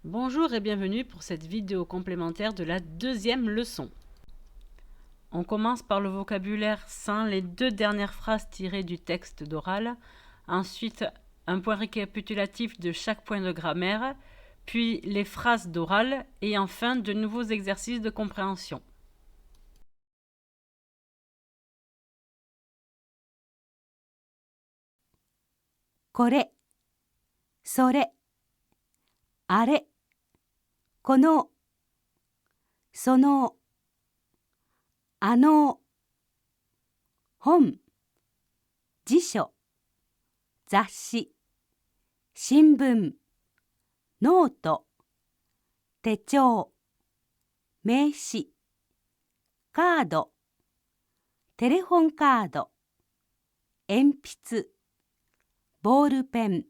Bonjour et bienvenue pour cette vidéo complémentaire de la deuxième leçon. On commence par le vocabulaire sans les deux dernières phrases tirées du texte d'oral, ensuite un point récapitulatif de chaque point de grammaire, puis les phrases d'oral et enfin de nouveaux exercices de compréhension. Kore, sore, are, kono, sono, ano, hon, 辞書、雑誌、新聞、ノート、手帳、名刺、カード、テレホンカード、鉛筆、ボールペン、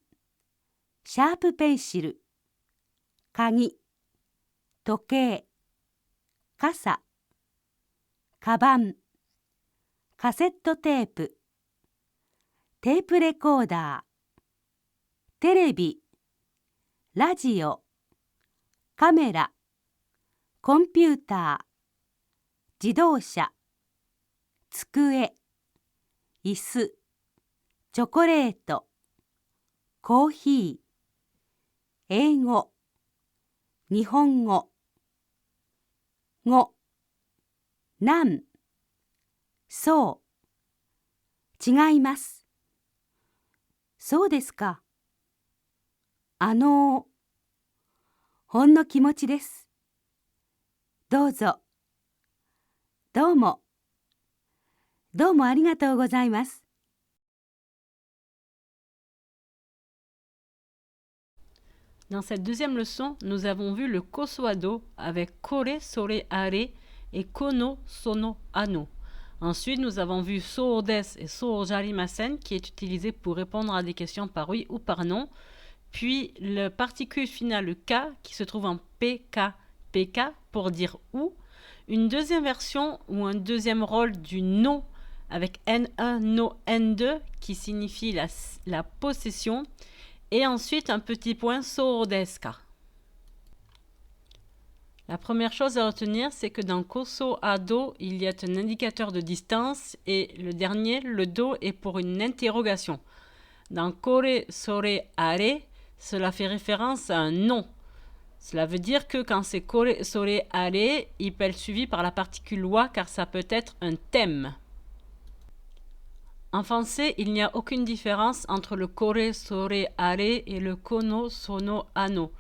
シャープペンシル、鍵、時計、傘、カバン、カセットテープ、テープレコーダー、テレビ、ラジオ、カメラ、コンピューター、自動車、机、椅子、チョコレート、コーヒー、英語、日本語、語、なん、そう、違います。そうですか。ほんの気持ちです。どうぞ。どうも。どうもありがとうございます。Dans cette deuxième leçon, nous avons vu le kosoado avec kore, sore, are et kono, sono, ano. Ensuite, nous avons vu soo des et soo jarimasen qui est utilisé pour répondre à des questions par oui ou par non. Puis le particule final, le K, qui se trouve en PK, PK pour dire ou. Une deuxième version ou un deuxième rôle du no avec N1, no, N2 qui signifie la possession. Et ensuite un petit point soo desu ka. La première chose à retenir, c'est que dans koso ado, il y a un indicateur de distance et le dernier, le do, est pour une interrogation. Dans kore, sore, are, cela fait référence à un nom. Cela veut dire que quand c'est kore, sore, are, il peut être suivi par la particule wa car ça peut être un thème. En français, il n'y a aucune différence entre le kore, sore, are et le kono, sono, ano.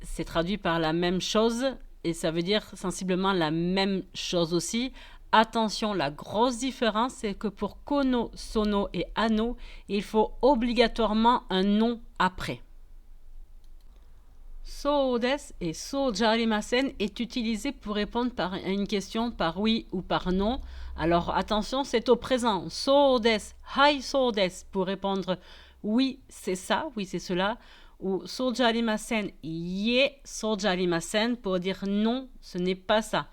C'est traduit par la même chose et ça veut dire sensiblement la même chose aussi. Attention, la grosse différence, c'est que pour kono, sono et ano, il faut obligatoirement un nom après. Soo desu et soo jarimasen est utilisé pour répondre à une question par oui ou par non. Alors attention, c'est au présent. Soo desu, hai soo desu pour répondre oui, c'est ça, oui, c'est cela. Ou soo jarimasen, ie soo jarimasen pour dire non, ce n'est pas ça.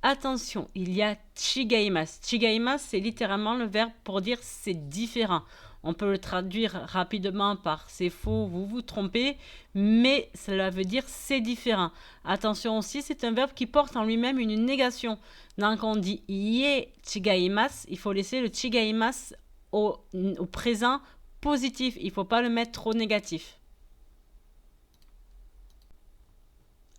Attention, il y a chigaimasu. Chigaimasu, c'est littéralement le verbe pour dire c'est différent. On peut le traduire rapidement par c'est faux, vous vous trompez, mais cela veut dire c'est différent. Attention aussi, c'est un verbe qui porte en lui-même une négation. Donc on dit ie chigaimasu, il faut laisser le chigaimasu au présent positif, il ne faut pas le mettre trop négatif.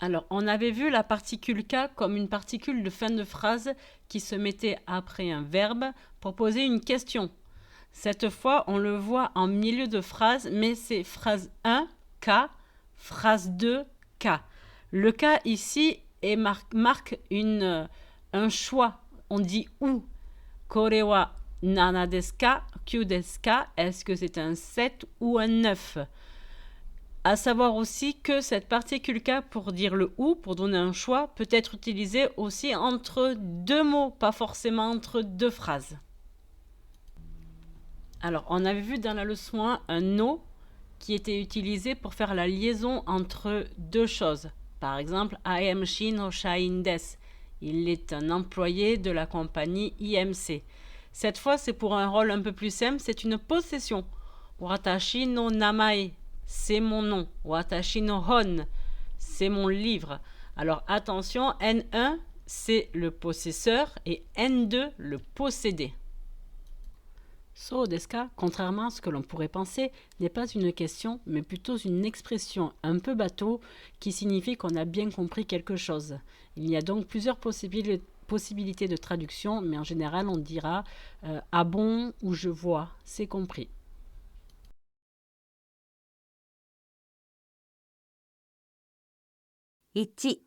Alors, on avait vu la particule K comme une particule de fin de phrase qui se mettait après un verbe pour poser une question. Cette fois, on le voit en milieu de phrase, mais c'est phrase 1, K, phrase 2, K. Le K ici marque un choix. On dit ou. Kore wa nana desu ka, kyu desu ka, est-ce que c'est un 7 ou un 9? À savoir aussi que cette particule K pour dire le ou, pour donner un choix, peut être utilisée aussi entre deux mots, pas forcément entre deux phrases. Alors, on avait vu dans la leçon 1 un no qui était utilisé pour faire la liaison entre deux choses. Par exemple, IMC no shain desu. Il est un employé de la compagnie IMC. Cette fois, c'est pour un rôle un peu plus simple, c'est une possession. Watashi no namae, c'est mon nom. Watashi no hon, c'est mon livre. Alors attention, N1, c'est le possesseur et N2, le possédé. So desu ka, contrairement à ce que l'on pourrait penser, n'est pas une question, mais plutôt une expression un peu bateau qui signifie qu'on a bien compris quelque chose. Il y a donc plusieurs possibilités de traduction, mais en général on dira ah bon ou je vois, c'est compris. 1、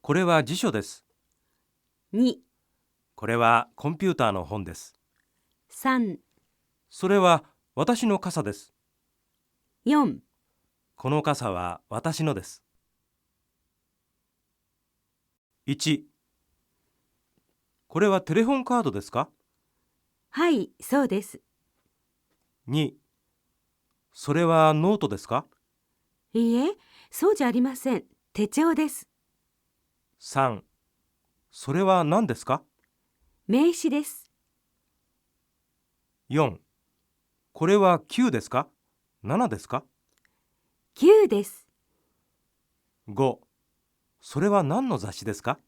これは辞書です。 2、これはコンピューターの本です。 3、それは私の傘です。 4、この傘は私のです。 1、これはテレホンカードですか？ はい、そうです。 2、それはノートですか？ いいえ、そうじゃありません。手帳です。 3、それは何ですか？ 名刺です。 4、これは9ですか？7ですか？ 9です。 5、それは何の雑誌ですか？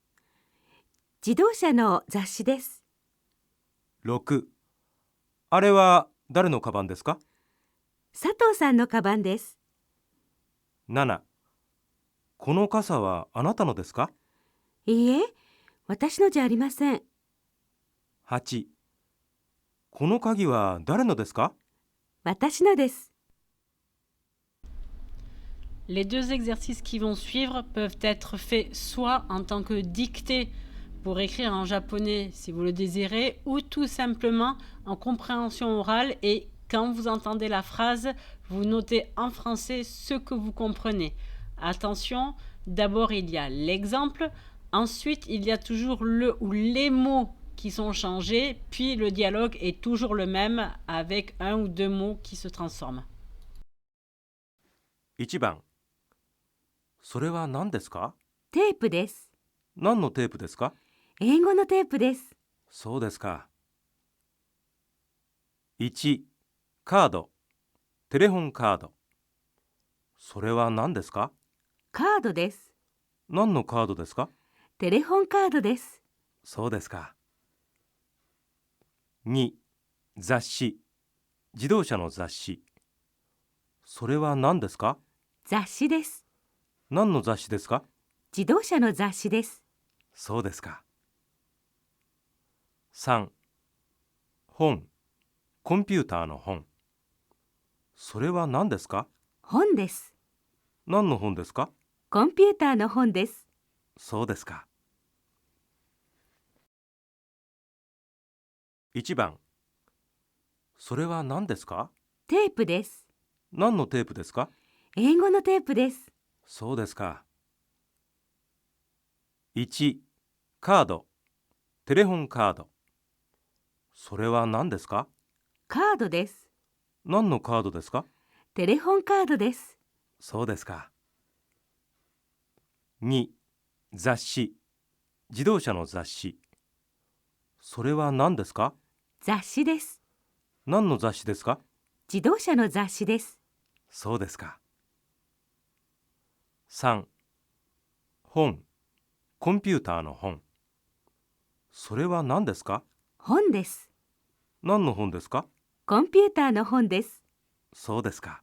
自動車の雑誌です。 6、あれは誰のカバンですか？ 佐藤さんのカバンです。 7、この傘はあなたのですか？ いいえ、私のじゃありません。 8、この鍵は誰のですか？ 私のです。 Les deux exercices qui vont suivre peuvent être faits soit en tant que dictée pour écrire en japonais si vous le désirez, ou tout simplement en compréhension orale et quand vous entendez la phrase, vous notez en français ce que vous comprenez. Attention, d'abord il y a l'exemple, ensuite il y a toujours le ou les mots qui sont changés, puis le dialogue est toujours le même avec un ou deux mots qui se transforment. 1番、それは何ですか？テープです。何のテープですか？英語のテープです。そうですか。1、カード、テレホンカード。それは何ですか？カードです。何のカードですか？テレホンカードです。そうですか。2、雑誌、自動車の雑誌。それは何ですか？雑誌です。何の雑誌ですか？自動車の雑誌です。そうですか。3、本、コンピューターの本。それは何ですか？本です。何の本ですか？コンピューターの本です。そうですか。1番、それは何ですか？テープです。何のテープですか？英語のテープです。そうですか。1、カード、テレホンカード。それは何ですか？カードです。何のカードですか？テレホンカードです。そうですか。2、雑誌、自動車の雑誌。それは何ですか？雑誌です。何の雑誌ですか？自動車の雑誌です。そうですか。3、本、コンピューターの本。それは何ですか？本です。何の本ですか？コンピューターの本です。そうですか。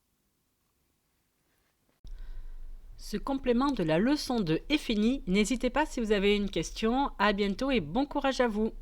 Ce complément de la leçon 2 est fini. N'hésitez pas si vous avez une question. À bientôt et bon courage à vous.